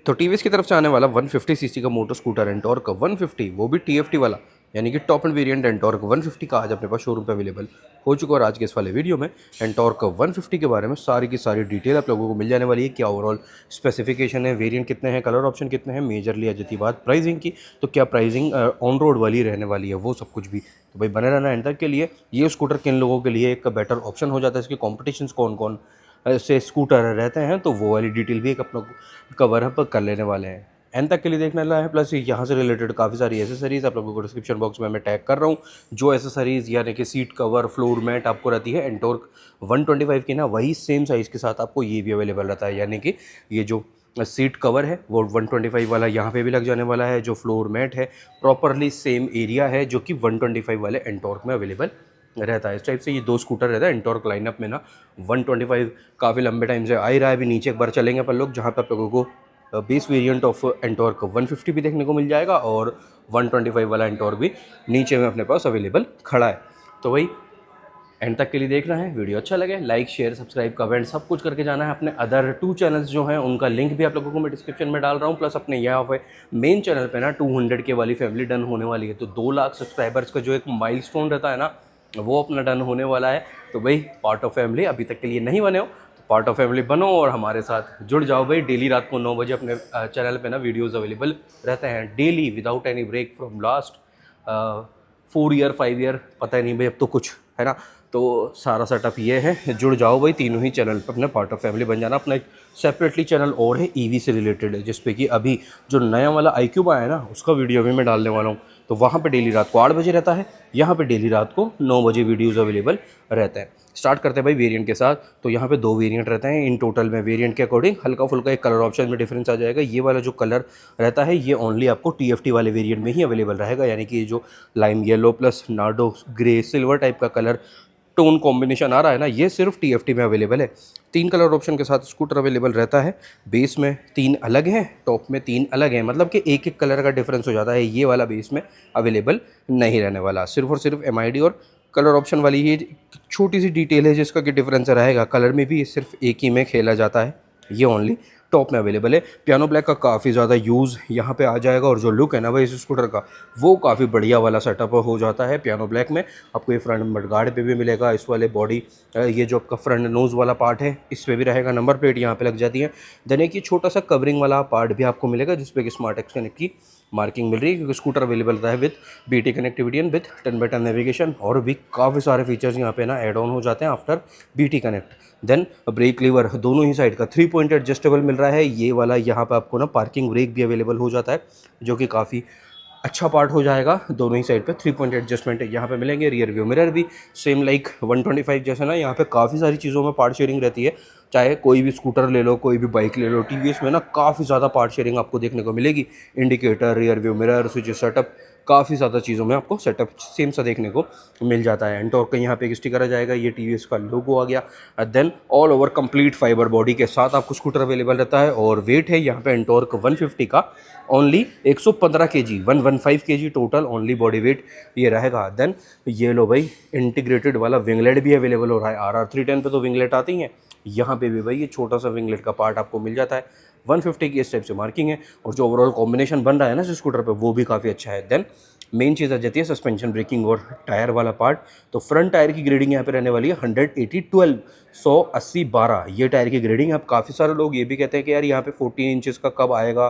तो टीवीएस की तरफ से आने वाला 150 सीसी का मोटर स्कूटर एंटॉर्क 150, वो भी टीएफटी वाला, यानी कि टॉप एंड वेरिएंट एंटॉर्क 150 का आज अपने पास शोरूम पे अवेलेबल हो चुका है। और आज के इस वाले वीडियो में एंटॉर्क 150 के बारे में सारी की सारी डिटेल आप लोगों को मिल जाने वाली है। क्या ओवरऑल स्पेसिफिकेशन है, वेरिएंट कितने हैं, कलर ऑप्शन कितने हैं, मेजरली आ जाती बात प्राइसिंग की, तो क्या प्राइसिंग ऑन रोड वाली रहने वाली है, वो सब कुछ भी। तो भाई बने रहना एंड तक के लिए। ये स्कूटर किन लोगों के लिए एक बेटर ऑप्शन हो जाता है, इसके कॉम्पिटिशन कौन कौन से स्कूटर रहते हैं, तो वो वाली डिटेल भी एक अपना कवर अप कर लेने वाले हैं। एंड तक के लिए देखने वाला है। प्लस यहाँ से रिलेटेड काफ़ी सारी एसेसरीज आप लोगों को डिस्क्रिप्शन बॉक्स में मैं टैग कर रहा हूँ। जो एसेसरीज यानी कि सीट कवर, फ्लोर मैट आपको रहती है एंटॉर्क 125 की ना, वही सेम साइज़ के साथ आपको ये भी अवेलेबल रहता है। यानी कि ये जो सीट कवर है वो 125 वाला यहाँ पे भी लग जाने वाला है। जो फ्लोर मैट है प्रॉपरली सेम एरिया है जो कि 125 वाले एंटॉर्क में अवेलेबल रहता है। इस टाइप से ये दो स्कूटर रहता है एंटॉर्क लाइनअप में ना। 125 काफ़ी लंबे टाइम से आ ही रहा है। अभी नीचे एक बार चलेंगे अपन लोग, जहाँ पे आप लोगों को बेस वेरिएंट ऑफ एंटॉर्क 150 भी देखने को मिल जाएगा और 125 वाला एंटॉर्क भी नीचे में अपने पास अवेलेबल खड़ा है। तो वही एंड तक के लिए देखना है। वीडियो अच्छा लगे लाइक शेयर सब्सक्राइब कमेंट सब कुछ करके जाना है। अपने अदर 2 चैनल्स जो हैं उनका लिंक भी आप लोगों को मैं डिस्क्रिप्शन में डाल रहा हूँ। प्लस अपने यहाँ पे मेन चैनल पे ना 200 के वाली फैमिली डन होने वाली है। तो 2 लाख सब्सक्राइबर्स का जो एक माइलस्टोन रहता है ना, वो अपना डन होने वाला है। तो भाई पार्ट ऑफ फैमिली अभी तक के लिए नहीं बने हो तो पार्ट ऑफ फैमिली बनो और हमारे साथ जुड़ जाओ भाई। डेली रात को 9 बजे अपने चैनल पे ना वीडियोस अवेलेबल रहते हैं daily without any break from last 4 year 5 year, पता ही नहीं भाई अब तो कुछ है ना। तो सारा सेटअप ये है, जुड़ जाओ भाई तीनों ही चैनल पर अपने पार्ट ऑफ फैमिली बन जाना। अपना एक सेपरेटली चैनल और है ईवी से रिलेटेड है, जिसपे कि अभी जो नया वाला iQube आया है ना, उसका वीडियो भी मैं डालने वाला हूँ। तो वहाँ पे डेली रात को 8 बजे रहता है, यहाँ पे डेली रात को 9 बजे वीडियोज़ अवेलेबल रहते हैं। स्टार्ट करते हैं भाई वेरिएंट के साथ। तो यहाँ पे 2 वेरिएंट रहते हैं इन टोटल में। वेरिएंट के अकॉर्डिंग हल्का फुल्का एक कलर ऑप्शन में डिफरेंस आ जाएगा। ये वाला जो कलर रहता है ये ओनली आपको टीएफटी वाले वेरिएंट में ही अवेलेबल रहेगा। यानी कि ये जो lime yellow plus Nardo grey silver type का कलर टोन कॉम्बिनेशन आ रहा है ना, ये सिर्फ टीएफटी में अवेलेबल है। 3 कलर ऑप्शन के साथ स्कूटर अवेलेबल रहता है। बेस में 3 अलग हैं, टॉप में 3 अलग हैं, मतलब कि एक एक कलर का डिफरेंस हो जाता है। ये वाला बेस में अवेलेबल नहीं रहने वाला। सिर्फ और सिर्फ एमआईडी और कलर ऑप्शन वाली ही छोटी सी डिटेल है जिसका कि डिफरेंस रहेगा। कलर में भी सिर्फ एक ही में खेला जाता है, ये ओनली टॉप में अवेलेबल है। पियानो ब्लैक का काफ़ी ज़्यादा यूज़ यहाँ पे आ जाएगा और जो लुक है ना भाई इस स्कूटर का, वो काफ़ी बढ़िया वाला सेटअप हो जाता है पियानो ब्लैक में। आपको ये फ्रंट मडगार्ड पे भी मिलेगा। इस वाले बॉडी ये जो आपका फ्रंट नोज़ वाला पार्ट है इस पर भी रहेगा। नंबर प्लेट यहाँ पे लग जाती है। देन एक ये छोटा सा कवरिंग वाला पार्ट भी आपको मिलेगा जिसपे कि स्मार्ट एक्स कनेक्ट की मार्किंग मिल रही है, क्योंकि स्कूटर अवेलेबल रहता है with BT connectivity and with 10x10 navigation. और भी काफ़ी सारे फीचर्स यहाँ पे ना ऐड ऑन हो जाते हैं after BT connect. Then brake lever दोनों ही साइड का 3 पॉइंट एडजस्टेबल मिल रहा है। ये वाला यहाँ पे आपको ना पार्किंग ब्रेक भी अवेलेबल हो जाता है, जो कि काफ़ी अच्छा पार्ट हो जाएगा। दोनों ही साइड पे 3 पॉइंट एडजस्टमेंट यहाँ पे मिलेंगे। रियर व्यू मिरर भी सेम लाइक 125 जैसे ना, यहाँ पे काफ़ी सारी चीज़ों में पार्ट शेयरिंग रहती है। चाहे कोई भी स्कूटर ले लो, कोई भी बाइक ले लो, टीवीएस में ना काफ़ी ज़्यादा पार्ट शेयरिंग आपको देखने को मिलेगी। Indicator, rear view mirror, switch setup, काफ़ी ज़्यादा चीज़ों में आपको सेटअप सेम सा देखने को मिल जाता है। एंटॉर्क का यहाँ पे एक स्टिकर आ जाएगा, ये टीवीएस का लोगो आ गया। Then all over complete fiber body के साथ आपको स्कूटर अवेलेबल रहता है। और वेट है यहाँ पे एंटॉर्क 150 का only 115 kg, 115 kg total only body weight ये रहेगा। देन ये लो भाई इंटीग्रेटेड वाला विंगलेट भी अवेलेबल हो रहा है। RR310 पे तो विंगलेट आती हैं, यहाँ पे भी भाई ये छोटा सा विंगलेट का पार्ट आपको मिल जाता है। 150 की इस टाइप से मार्किंग है और जो ओवरऑल कॉम्बिनेशन बन रहा है ना इस स्कूटर पे, वो भी काफ़ी अच्छा है। देन मेन चीज़ आ जाती है सस्पेंशन, ब्रेकिंग और टायर वाला पार्ट। तो फ्रंट टायर की ग्रेडिंग यहाँ पे रहने वाली है 180/12, 180/12 ये टायर की ग्रेडिंग है। अब काफ़ी सारे लोग ये भी कहते हैं कि यार यहाँ पे 14 इंचज़ का कब आएगा,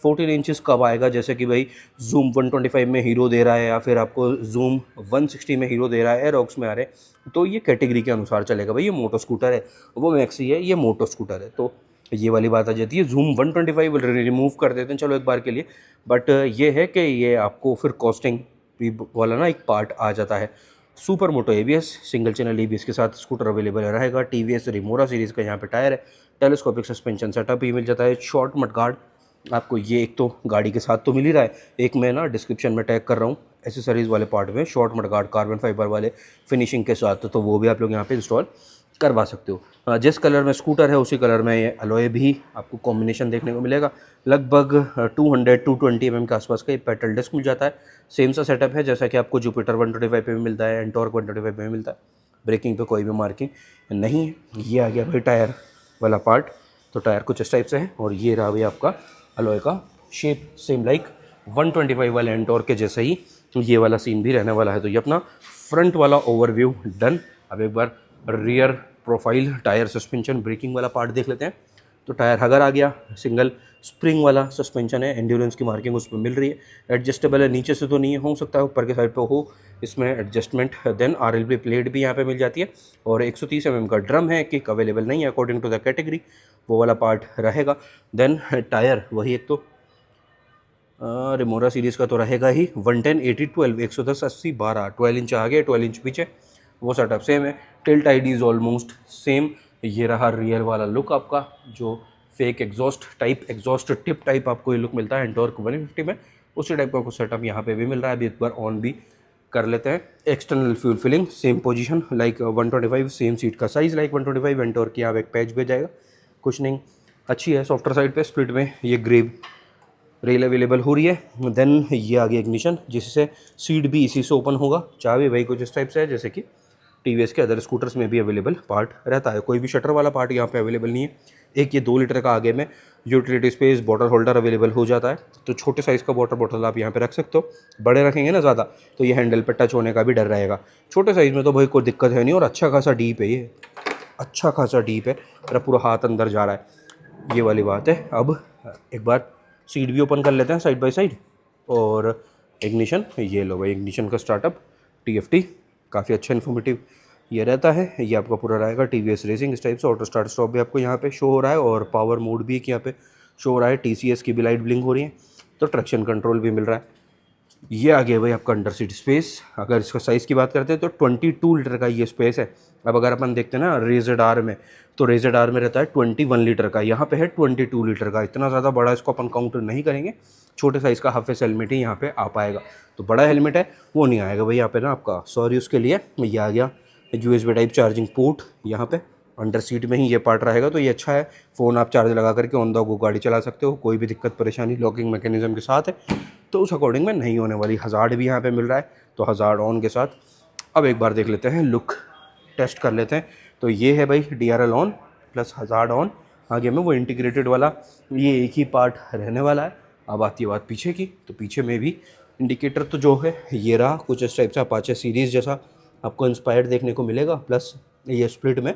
14 इंचज़ कब आएगा। जैसे कि भाई जूम 125 में हीरो दे रहा है या फिर आपको जूम 160 में हीरो दे रहा है, एरोक्स में आ रहे, तो ये कैटेगरी के अनुसार चलेगा भाई। ये मोटो स्कूटर है, वो मैक्सी है, ये मोटो स्कूटर है। तो ये वाली बात आ जाती है। जूम 125 रिमूव कर देते हैं चलो एक बार के लिए, बट ये है कि ये आपको फिर कॉस्टिंग भी वाला ना एक पार्ट आ जाता है। Super moto ABS single channel ABS के साथ स्कूटर अवेलेबल रहेगा। टीवीएस रिमोरा सीरीज़ का यहाँ पे टायर है। टेलीस्कोपिक सस्पेंशन सेटअप भी मिल जाता है। शॉर्ट मडगार्ड आपको ये एक तो गाड़ी के साथ तो मिल ही रहा है, एक मैं ना डिस्क्रिप्शन में टैग कर रहा हूँ एसेसरीज़ वाले पार्ट में, शॉर्ट मडगार्ड कार्बन फाइबर वाले फिनिशिंग के साथ, तो वो भी आप लोग यहाँ पे इंस्टॉल करवा सकते हो। जिस कलर में स्कूटर है उसी कलर में ये अलॉय भी आपको कॉम्बिनेशन देखने को मिलेगा। लगभग 200-220 mm के आसपास का ये पेट्रोल डिस्क मिल जाता है। सेम सा सेटअप है जैसा कि आपको जुपिटर 125 पे भी मिलता है, एंटॉर्क 125 पे भी मिलता है। ब्रेकिंग पे कोई भी मार्किंग नहीं है। ये आ गया भाई टायर वाला पार्ट। तो टायर कुछ इस टाइप से है और ये रहा भाई आपका अलॉय का शेप सेम लाइक 125 वाले एंटोर के जैसा ही ये वाला सीन भी रहने वाला है। तो ये अपना फ्रंट वाला ओवरव्यू डन। अब एक बार rear profile, tyre, suspension, braking वाला पार्ट देख लेते हैं। तो टायर हगर आ गया, सिंगल स्प्रिंग वाला सस्पेंशन है, एंड्योरेंस की मार्किंग उसमें मिल रही है, एडजस्टेबल है, नीचे से तो नहीं हो सकता है, ऊपर के साइड पे हो इसमें एडजस्टमेंट। देन RLB प्लेट भी यहाँ पे मिल जाती है और 130 mm का ड्रम है, किक अवेलेबल नहीं है अकॉर्डिंग टू द कैटेगरी, वो वाला पार्ट रहेगा। देन टायर वही एक तो रिमोरा सीरीज़ का तो रहेगा ही 110, 80, 12, 110, 80, 12, 12 इंच आगे 12 इंच पीछे, वो सेटअप सेम है। Tilt ID is almost same. ये रहा रियर वाला लुक आपका, जो fake exhaust type, exhaust tip type आपको ये लुक मिलता है एंटॉर्क 150 में, उसी टाइप का कुछ सेटअप यहाँ पे भी मिल रहा है। अभी एक बार ऑन भी कर लेते हैं। External fuel filling same position like 125, same seat का साइज़ लाइक 125, एंटॉर्क की यहाँ पे एक पैच भेज जाएगा, कुछ नहीं, अच्छी है। सॉफ्टर साइड पे स्प्लिट में ये ग्रेव रेल अवेलेबल हो रही है। देन ये आ गया इग्निशन, जिससे सीट भी इसी से ओपन होगा। चाबी भाई कुछ इस टाइप से है जैसे कि TVS के अदर स्कूटर्स में भी अवेलेबल पार्ट रहता है, कोई भी शटर वाला पार्ट यहाँ पे अवेलेबल नहीं है। एक ये 2 लीटर का आगे में utility space bottle holder available हो जाता है, तो छोटे साइज़ का वाटर बॉटल आप यहाँ पे रख सकते हो। बड़े रखेंगे ना ज़्यादा तो ये हैंडल पे टच होने का भी डर रहेगा। छोटे साइज़ में तो भाई कोई दिक्कत है नहीं, और अच्छा खासा डीप है ये, अच्छा खासा डीप है, मेरा पूरा हाथ अंदर जा रहा है, ये वाली बात है। अब एक बार सीट भी ओपन कर लेते हैं साइड बाय साइड, और इग्निशन, ये लो भाई इग्निशन का स्टार्टअप TFT, काफ़ी अच्छा इन्फॉर्मेटिव ये रहता है। ये आपका पूरा रहेगा TVS रेसिंग इस टाइप से। ऑटो स्टार्ट स्टॉप भी आपको यहाँ पे शो हो रहा है, और पावर मोड भी यहाँ पे शो हो रहा है, TCS की भी लाइट ब्लिंक हो रही है, तो ट्रैक्शन कंट्रोल भी मिल रहा है। ये आ गया भाई आपका अंडर सीट स्पेस। अगर इसका साइज़ की बात करते हैं तो 22 लीटर का ये स्पेस है। अब अगर अपन देखते हैं ना रेज़ड आर में, तो रेज़ड आर में रहता है 21 लीटर का, यहाँ पे है 22 लीटर का। इतना ज़्यादा बड़ा इसको अपन काउंट नहीं करेंगे, छोटे साइज़ का हाफ फेस हेलमेट ही यहाँ पे आ पाएगा। तो बड़ा हेलमेट है वो नहीं आएगा भाई यहाँ पे ना आपका, सॉरी उसके लिए। ये आ गया USB टाइप चार्जिंग पोर्ट, यहाँ पे अंडर सीट में ही ये पार्ट रहेगा, तो ये अच्छा है। फ़ोन आप चार्ज लगा करके ऑन द गो गाड़ी चला सकते हो, कोई भी दिक्कत परेशानी लॉकिंग मैकेनिज्म के साथ है, तो उस अकॉर्डिंग में नहीं होने वाली। हज़ार्ड भी यहाँ पे मिल रहा है, तो हज़ार्ड ऑन के साथ। अब एक बार देख लेते हैं, लुक टेस्ट कर लेते हैं। तो ये है भाई DRL on plus hazard on, आगे में वो इंटीग्रेटेड वाला ये एक ही पार्ट रहने वाला है। अब आती है बात पीछे की, तो पीछे में भी इंडिकेटर तो जो है ये रहा, कुछ इस टाइप से अपाचे सीरीज़ जैसा आपको इंस्पायर्ड देखने को मिलेगा। प्लस ये स्प्लिट में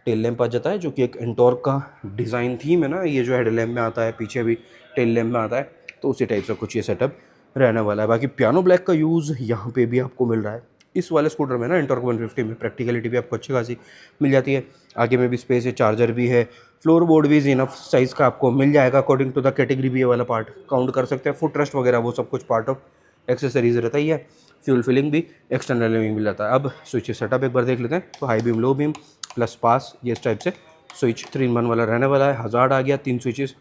टेल लैंप आ जाता है, जो कि एक एंटॉर्क का डिज़ाइन थीम है ना, ये जो हेड लैंप में आता है, पीछे भी टेल लैंप में आता है, तो उसी टाइप से कुछ ये सेटअप रहने वाला है। बाकी पियानो ब्लैक का यूज़ यहाँ पे भी आपको मिल रहा है इस वाले स्कूटर में ना, एंटॉर्क 150 में। प्रैक्टिकलिटी भी आपको अच्छी खासी मिल जाती है, आगे में भी स्पेस है, चार्जर भी है, फ्लोर बोर्ड भी इनफ साइज़ का आपको मिल जाएगा अकॉर्डिंग टू द कैटेगरी भी। ये वाला पार्ट काउंट कर सकते हैं, फुट रेस्ट वगैरह वो सब कुछ पार्ट ऑफ एक्सेसरीज रहता ही है। फ्यूल फिलिंग भी एक्सटर्नल में मिल जाता है। अब स्विच सेटअप एक बार देख लेते हैं। तो high beam, low beam, plus pass, ये इस टाइप से स्विच 3-in-1 वाला रहने वाला है। हज़ार्ड आ गया, 3 स्विचेस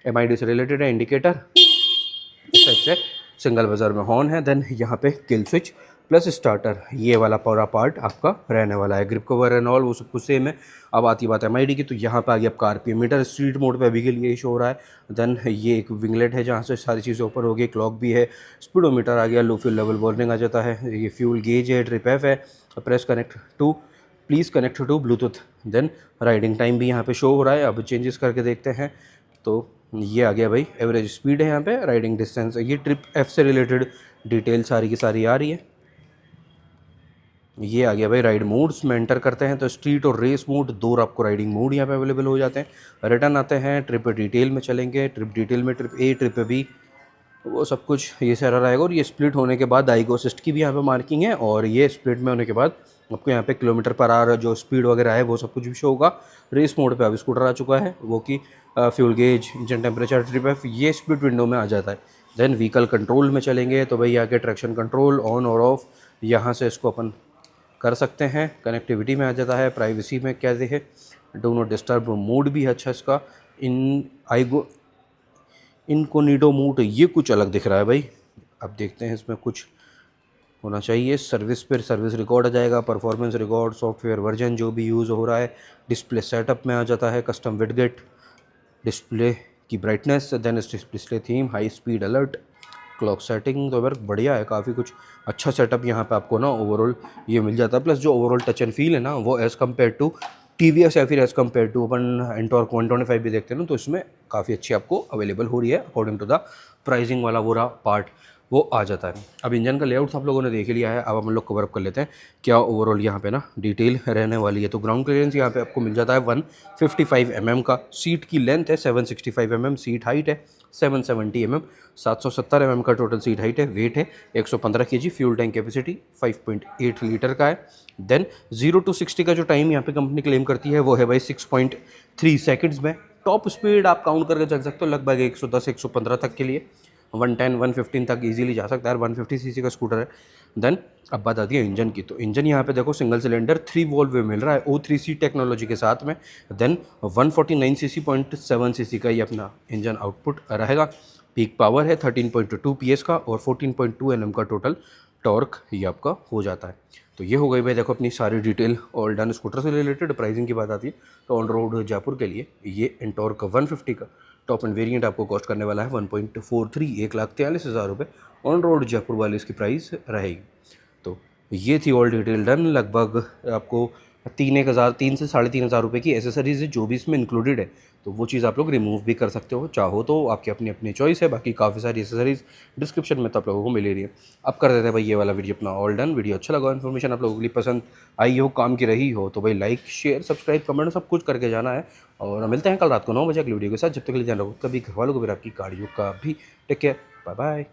MID से रिलेटेड है, इंडिकेटर इस टाइप से, सिंगल बजर में हॉर्न है। देन यहाँ पे किल स्विच प्लस स्टार्टर, ये वाला पूरा पार्ट आपका रहने वाला है। ग्रिप कवर एंड ऑल वो सब कुछ सेम है। अब आती बात है MID की, तो यहाँ पे आ गया आपका RPM मीटर, स्ट्रीट मोड पे अभी के लिए शो हो रहा है। देन ये एक विंगलेट है जहाँ से सारी चीज़ें ऊपर हो गई, क्लॉक भी है, स्पीडोमीटर आ गया, लो फ्यूल लेवल वार्निंग आ जाता है, ये फ्यूल गेज है, ट्रिप एफ है, press connect to, please connect to Bluetooth. Then riding time भी यहाँ पे शो हो रहा है। अब चेंजेस करके देखते हैं, तो ये आ गया भाई एवरेज स्पीड है यहाँ पे, राइडिंग डिस्टेंस, ये ट्रिप एफ से रिलेटेड डिटेल सारी की सारी आ रही है। ये आ गया भाई राइड मोड्स में एंटर करते हैं, तो स्ट्रीट और रेस मोड, दो आपको राइडिंग मोड यहाँ पे अवेलेबल हो जाते हैं। रिटर्न आते हैं, ट्रिप डिटेल में चलेंगे, ट्रिप डिटेल में ट्रिप A, ट्रिप B, वो सब कुछ ये सारा रहेगा। और ये स्प्लिट होने के बाद आइगो असिस्ट की भी यहाँ पे मार्किंग है, और ये स्प्लिट में होने के बाद आपको यहाँ पे किलोमीटर पर आवर जो स्पीड वगैरह है वो सब कुछ भी शो होगा। रेस मोड पे अब स्कूटर आ चुका है, वो कि fuel gauge, engine temperature, trip F, ये स्प्लिट विंडो में आ जाता है। देन व्हीकल कंट्रोल में चलेंगे, तो भाई आके ट्रैक्शन कंट्रोल ऑन और ऑफ यहाँ से इसको अपन कर सकते हैं। कनेक्टिविटी में आ जाता है, प्राइवेसी में क्या है, डू नॉट डिस्टर्ब मोड भी है अच्छा इसका। इनकोनिडो मोड ये कुछ अलग दिख रहा है भाई, अब देखते हैं इसमें कुछ होना चाहिए। सर्विस पर सर्विस रिकॉर्ड आ जाएगा, परफॉर्मेंस रिकॉर्ड, सॉफ्टवेयर वर्जन जो भी यूज़ हो रहा है, डिस्प्ले सेटअप में आ जाता है, कस्टम विडगेट, डिस्प्ले की brightness, then display theme, high speed alert, clock setting. तो वर्क बढ़िया है, काफ़ी कुछ अच्छा सेटअप यहाँ पे आपको ना ओवरऑल ये मिल जाता है। प्लस जो ओवरऑल टच एंड फील है ना, वो as compare to T V S या फिर एज़ कम्पेयर टू अपन एंटॉर्क 125 भी देखते हैं ना, तो इसमें काफ़ी अच्छी आपको अवेलेबल हो रही है अकॉर्डिंग टू द प्राइसिंग वाला पूरा पार्ट वो आ जाता है। अब इंजन का लेआउट आप लोगों ने देख लिया है, अब हम लोग कवर अप कर लेते हैं क्या ओवरऑल यहाँ पे ना डिटेल रहने वाली है। तो ग्राउंड क्लियरेंस यहाँ पे आपको मिल जाता है 155 mm का, सीट की लेंथ है 765 mm, सीट हाइट है 770 mm, 770 mm का टोटल सीट हाइट है, वेट है 115 kg, fuel tank capacity 5.8 litre का है। देन 0 to 60 का जो टाइम यहाँ पे कंपनी क्लेम करती है वो है भाई 6.3 सेकंड्स में। टॉप स्पीड आप काउंट करके चल सकते हो लगभग 110 115 तक के लिए, 110 115 तक इजीली जा सकता है, 150 सीसी का स्कूटर है। देन अब बात आती है इंजन की, तो इंजन यहाँ पे देखो सिंगल सिलेंडर 3 वॉल्व मिल रहा है O3C टेक्नोलॉजी के साथ में। देन 149 सीसी 0.7 सीसी का ये अपना इंजन आउटपुट रहेगा। पीक पावर है 13.2 PS का और 14.2 Nm का टोटल टॉर्क ये आपका हो जाता है। तो ये हो गई भाई देखो अपनी सारी डिटेल और डन स्कूटर से रिलेटेड। प्राइसिंग की बात आती है तो ऑन रोड जयपुर के लिए ये एंटॉर्क 150 का टॉप एंड वेरिएंट आपको कॉस्ट करने वाला है 1.43 1,43,000 रुपये। ऑन रोड जयपुर वाली इसकी प्राइस रहेगी। तो ये थी ऑल डिटेल डन। लगभग आपको 3 से 3,500 रुपये की एसेसरीज है जो भी इसमें इंक्लूडेड है, तो वो चीज़ आप लोग रिमूव भी कर सकते हो चाहो तो, आपकी अपनी अपनी चॉइस है। बाकी काफ़ी सारी एसेसरीज डिस्क्रिप्शन में तो आप लोगों को मिल ही रही है। अब कर देते हैं भाई ये वाला वीडियो अपना ऑल डन। वीडियो अच्छा लगा, इन्फॉर्मेशन आप लोगों के लिए पसंद आई हो, काम की रही हो, तो भाई लाइक शेयर सब्सक्राइब कमेंट सब कुछ करके जाना है। और मिलते हैं कल रात को 9 बजे अगली वीडियो के साथ। जब तक के लिए ध्यान रखो, कभी घर वालों को भी, आपकी गाड़ियों का भी। Take care, bye bye.